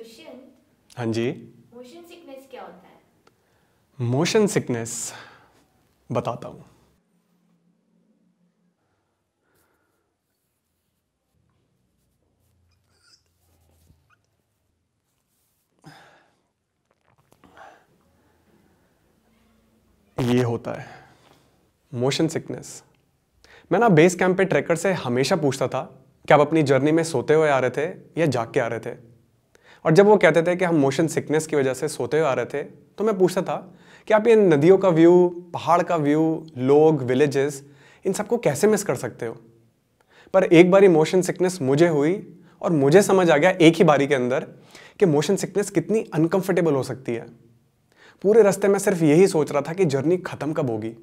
दुष्यंत, हाँ जी। Motion sickness क्या होता है? मोशन सिकनेस बताता हूँ। ये होता है मोशन सिकनेस। मैं ना बेस कैंप पे ट्रैकर से हमेशा पूछता था कि आप अपनी जर्नी में सोते हुए आ रहे थे या जाग के आ रहे थे। और जब वो कहते थे कि हम मोशन सिकनेस की वजह से सोते हुए आ रहे थे, तो मैं पूछता था कि आप ये नदियों का व्यू, पहाड़ का व्यू, लोग, विलेजेस, इन सबको कैसे मिस कर सकते हो। पर एक बारी मोशन सिकनेस मुझे हुई और मुझे समझ आ गया एक ही बारी के अंदर कि मोशन सिकनेस कितनी अनकंफर्टेबल हो सकती है। पूरे रास्ते में सिर्फ यही सोच रहा था कि जर्नी खत्म कब होगी।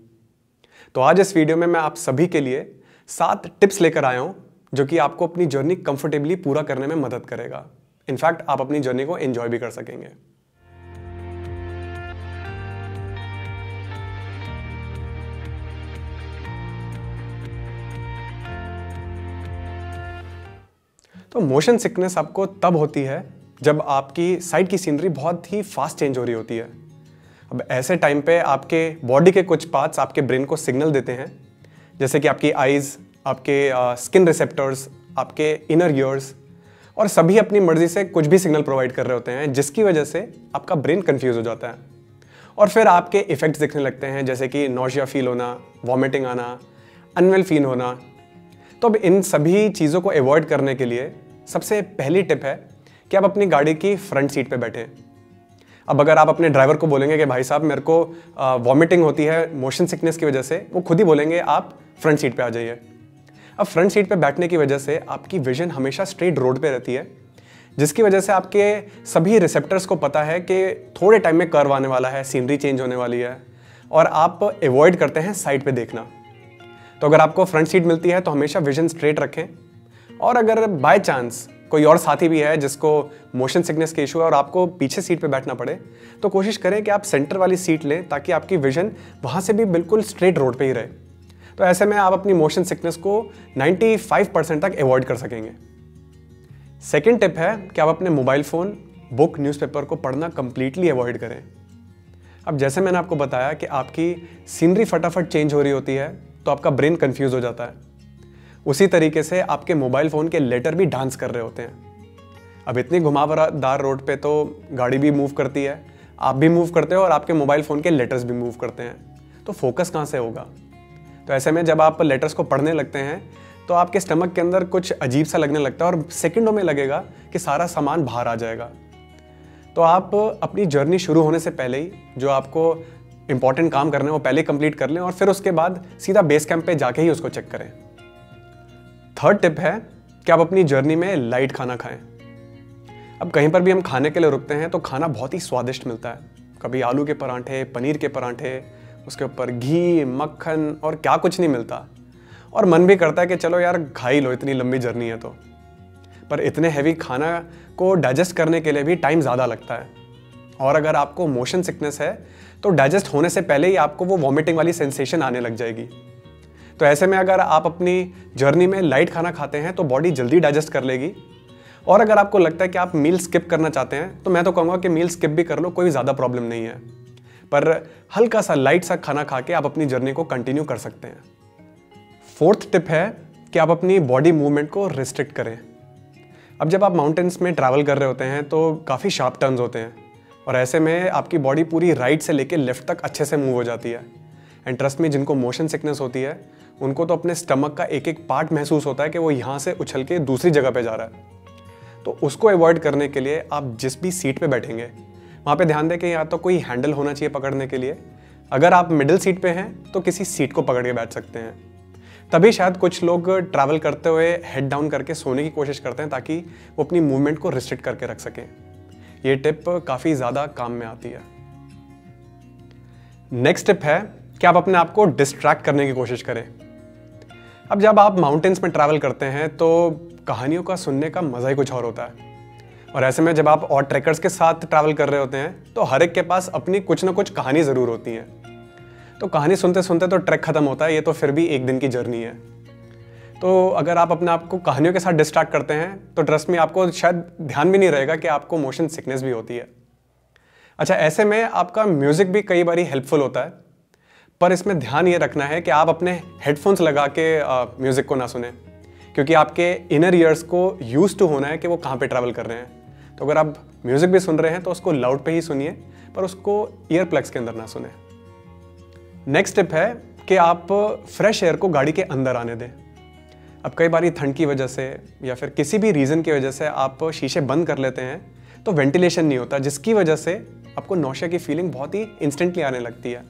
तो आज इस वीडियो में मैं आप सभी के लिए 7 टिप्स लेकर आया हूं जो कि आपको अपनी जर्नी कंफर्टेबली पूरा करने में मदद करेगा। इनफैक्ट आप अपनी जर्नी को एंजॉय भी कर सकेंगे। तो मोशन सिकनेस आपको तब होती है जब आपकी साइड की सीनरी बहुत ही फास्ट चेंज हो रही होती है। अब ऐसे टाइम पे आपके बॉडी के कुछ पार्ट्स आपके ब्रेन को सिग्नल देते हैं, जैसे कि आपकी आईज, आपके स्किन रिसेप्टर्स, आपके इनर ईयर्स, और सभी अपनी मर्जी से कुछ भी सिग्नल प्रोवाइड कर रहे होते हैं, जिसकी वजह से आपका ब्रेन कंफ्यूज हो जाता है और फिर आपके इफेक्ट्स दिखने लगते हैं, जैसे कि नौशिया फील होना, वॉमिटिंग आना, अनवेल फील होना। तो अब इन सभी चीज़ों को अवॉइड करने के लिए सबसे पहली टिप है कि आप अपनी गाड़ी की फ्रंट सीट पे बैठें। अब अगर आप अपने ड्राइवर को बोलेंगे कि भाई साहब मेरे को वॉमिटिंग होती है मोशन सिकनेस की वजह से, वो खुद ही बोलेंगे आप फ्रंट सीट पे आ जाइए। अब फ्रंट सीट पे बैठने की वजह से आपकी विजन हमेशा स्ट्रेट रोड पे रहती है, जिसकी वजह से आपके सभी रिसेप्टर्स को पता है कि थोड़े टाइम में कर्व आने वाला है, सीनरी चेंज होने वाली है, और आप अवॉइड करते हैं साइड पे देखना। तो अगर आपको फ्रंट सीट मिलती है तो हमेशा विजन स्ट्रेट रखें। और अगर बाय चांस कोई और साथी भी है जिसको मोशन सिकनेस के इशू है और आपको पीछे सीट पे बैठना पड़े, तो कोशिश करें कि आप सेंटर वाली सीट लें ताकि आपकी विजन वहाँ से भी बिल्कुल स्ट्रेट रोड पे ही रहे। तो ऐसे में आप अपनी मोशन सिकनेस को 95% तक अवॉइड कर सकेंगे। सेकेंड टिप है कि आप अपने मोबाइल फ़ोन, बुक, न्यूज़पेपर को पढ़ना कंप्लीटली अवॉइड करें। अब जैसे मैंने आपको बताया कि आपकी सीनरी फटाफट चेंज हो रही होती है तो आपका ब्रेन कन्फ्यूज़ हो जाता है, उसी तरीके से आपके मोबाइल फ़ोन के लेटर भी डांस कर रहे होते हैं। अब इतनी घुमावदार रोड पे तो गाड़ी भी मूव करती है, आप भी मूव करते हो और आपके मोबाइल फ़ोन के लेटर्स भी मूव करते हैं, तो फोकस कहाँ से होगा। तो ऐसे में जब आप लेटर्स को पढ़ने लगते हैं तो आपके स्टमक के अंदर कुछ अजीब सा लगने लगता है और सेकंडों में लगेगा कि सारा सामान बाहर आ जाएगा। तो आप अपनी जर्नी शुरू होने से पहले ही जो आपको इंपॉर्टेंट काम करने हैं वो पहले कंप्लीट कर लें और फिर उसके बाद सीधा बेस कैंप पे जाके ही उसको चेक करें। थर्ड टिप है कि आप अपनी जर्नी में लाइट खाना खाएं। अब कहीं पर भी हम खाने के लिए रुकते हैं तो खाना बहुत ही स्वादिष्ट मिलता है। कभी आलू के परांठे, पनीर के परांठे, उसके ऊपर घी, मक्खन और क्या कुछ नहीं मिलता, और मन भी करता है कि चलो यार खा ही लो, इतनी लंबी जर्नी है तो। पर इतने हैवी खाना को डाइजेस्ट करने के लिए भी टाइम ज़्यादा लगता है, और अगर आपको मोशन सिकनेस है तो डाइजेस्ट होने से पहले ही आपको वो वॉमिटिंग वाली सेंसेशन आने लग जाएगी। तो ऐसे में अगर आप अपनी जर्नी में लाइट खाना खाते हैं तो बॉडी जल्दी डाइजेस्ट कर लेगी। और अगर आपको लगता है कि आप मील स्किप करना चाहते हैं तो मैं तो कहूँगा कि मील स्किप भी कर लो, कोई ज़्यादा प्रॉब्लम नहीं है, पर हल्का सा लाइट सा खाना खा के आप अपनी जर्नी को कंटिन्यू कर सकते हैं। फोर्थ टिप है कि आप अपनी बॉडी मूवमेंट को रिस्ट्रिक्ट करें। अब जब आप माउंटेन्स में ट्रैवल कर रहे होते हैं तो काफ़ी शार्प टर्न्स होते हैं, और ऐसे में आपकी बॉडी पूरी राइट से लेकर लेफ्ट तक अच्छे से मूव हो जाती है। एंड ट्रस्ट में, जिनको मोशन सिकनेस होती है उनको तो अपने स्टमक का एक एक पार्ट महसूस होता है कि वो यहाँ से उछल के दूसरी जगह पे जा रहा है। तो उसको अवॉइड करने के लिए आप जिस भी सीट पे बैठेंगे वहाँ पे ध्यान दें कि या तो कोई हैंडल होना चाहिए पकड़ने के लिए। अगर आप मिडिल सीट पे हैं तो किसी सीट को पकड़ के बैठ सकते हैं। तभी शायद कुछ लोग ट्रैवल करते हुए हेड डाउन करके सोने की कोशिश करते हैं ताकि वो अपनी मूवमेंट को रिस्ट्रिक्ट करके रख सकें। ये टिप काफ़ी ज़्यादा काम में आती है। नेक्स्ट टिप है कि आप अपने आप को डिस्ट्रैक्ट करने की कोशिश करें। अब जब आप माउंटेन्स में ट्रैवल करते हैं तो कहानियों का सुनने का मज़ा ही कुछ और होता है, और ऐसे में जब आप और ट्रैकर्स के साथ ट्रैवल कर रहे होते हैं तो हर एक के पास अपनी कुछ ना कुछ कहानी ज़रूर होती है। तो कहानी सुनते सुनते तो ट्रैक ख़त्म होता है, ये तो फिर भी एक दिन की जर्नी है। तो अगर आप अपने आप को कहानियों के साथ डिस्ट्रैक्ट करते हैं तो ट्रस्ट में आपको शायद ध्यान भी नहीं रहेगा कि आपको मोशन सिकनेस भी होती है। अच्छा, ऐसे में आपका म्यूज़िक भी कई बार हेल्पफुल होता है, पर इसमें ध्यान ये रखना है कि आप अपने हेडफोन्स लगा के म्यूज़िक को ना सुने, क्योंकि आपके इनर ईयर्स को यूज टू होना है कि वो कहाँ पे ट्रैवल कर रहे हैं। तो अगर आप म्यूज़िक भी सुन रहे हैं तो उसको लाउड पे ही सुनिए, पर उसको ईयर प्लग्स के अंदर ना सुने। नेक्स्ट टिप है कि आप फ्रेश एयर को गाड़ी के अंदर आने दें। अब कई बार ठंड की वजह से या फिर किसी भी रीज़न की वजह से आप शीशे बंद कर लेते हैं तो वेंटिलेशन नहीं होता, जिसकी वजह से आपको नौशिया की फीलिंग बहुत ही इंस्टेंटली आने लगती है।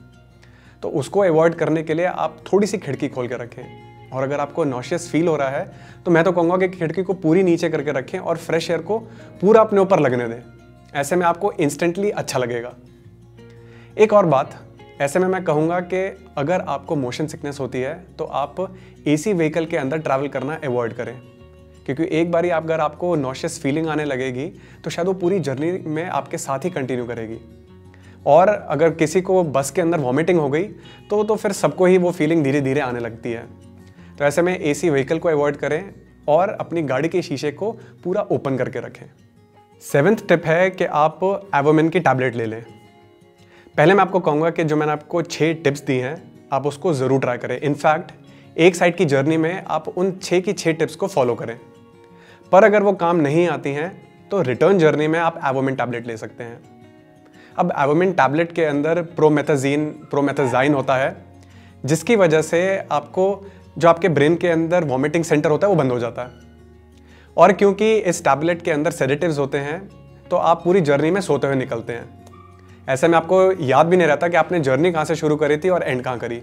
तो उसको अवॉइड करने के लिए आप थोड़ी सी खिड़की खोल के रखें, और अगर आपको नॉशियस फील हो रहा है तो मैं तो कहूँगा कि खिड़की को पूरी नीचे करके रखें और फ्रेश एयर को पूरा अपने ऊपर लगने दें। ऐसे में आपको इंस्टेंटली अच्छा लगेगा। एक और बात, ऐसे में मैं कहूँगा कि अगर आपको मोशन सिकनेस होती है तो आप एसी व्हीकल के अंदर ट्रैवल करना अवॉइड करें, क्योंकि एक बारी अगर आपको नॉशियस फीलिंग आने लगेगी तो शायद वो पूरी जर्नी में आपके साथ ही कंटिन्यू करेगी। और अगर किसी को बस के अंदर वॉमिटिंग हो गई तो फिर सबको ही वो फीलिंग धीरे धीरे आने लगती है। तो ऐसे में एसी व्हीकल को अवॉइड करें और अपनी गाड़ी के शीशे को पूरा ओपन करके रखें। 7th टिप है कि आप एवोमिन की टैबलेट ले लें। पहले मैं आपको कहूँगा कि जो मैंने आपको 6 टिप्स दी हैं आप उसको ज़रूर ट्राई करें। इनफैक्ट एक साइड की जर्नी में आप उन 6 की 6 टिप्स को फॉलो करें, पर अगर वो काम नहीं आती हैं तो रिटर्न जर्नी में आप एवोमिन टैबलेट ले सकते हैं। अब एवोमिन टैबलेट के अंदर प्रोमेथाजाइन होता है, जिसकी वजह से आपको जो आपके ब्रेन के अंदर वॉमिटिंग सेंटर होता है वो बंद हो जाता है। और क्योंकि इस टैबलेट के अंदर सेडेटिव्स होते हैं तो आप पूरी जर्नी में सोते हुए निकलते हैं। ऐसे में आपको याद भी नहीं रहता कि आपने जर्नी कहाँ से शुरू करी थी और एंड कहाँ करी।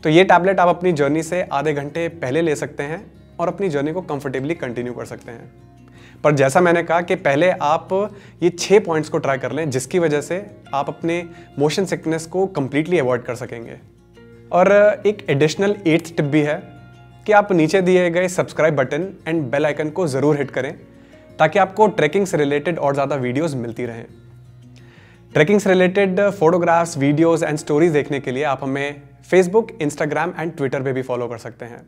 तो ये टैबलेट आप अपनी जर्नी से आधे घंटे पहले ले सकते हैं और अपनी जर्नी को कंफर्टेबली कंटिन्यू कर सकते हैं। पर जैसा मैंने कहा कि पहले आप ये 6 पॉइंट्स को ट्राई कर लें, जिसकी वजह से आप अपने मोशन सिकनेस को कंप्लीटली अवॉइड कर सकेंगे। और एक एडिशनल 8th टिप भी है कि आप नीचे दिए गए subscribe button and bell icon को ज़रूर हिट करें, ताकि आपको ट्रैकिंग से रिलेटेड और ज़्यादा वीडियोस मिलती रहें। ट्रैकिंग से related photographs, videos and stories देखने के लिए आप हमें फेसबुक, इंस्टाग्राम एंड ट्विटर पे भी फॉलो कर सकते हैं।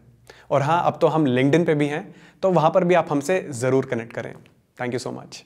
और हाँ, अब तो हम लिंक्डइन पे भी हैं, तो वहाँ पर भी आप हमसे ज़रूर कनेक्ट करें। Thank you so much.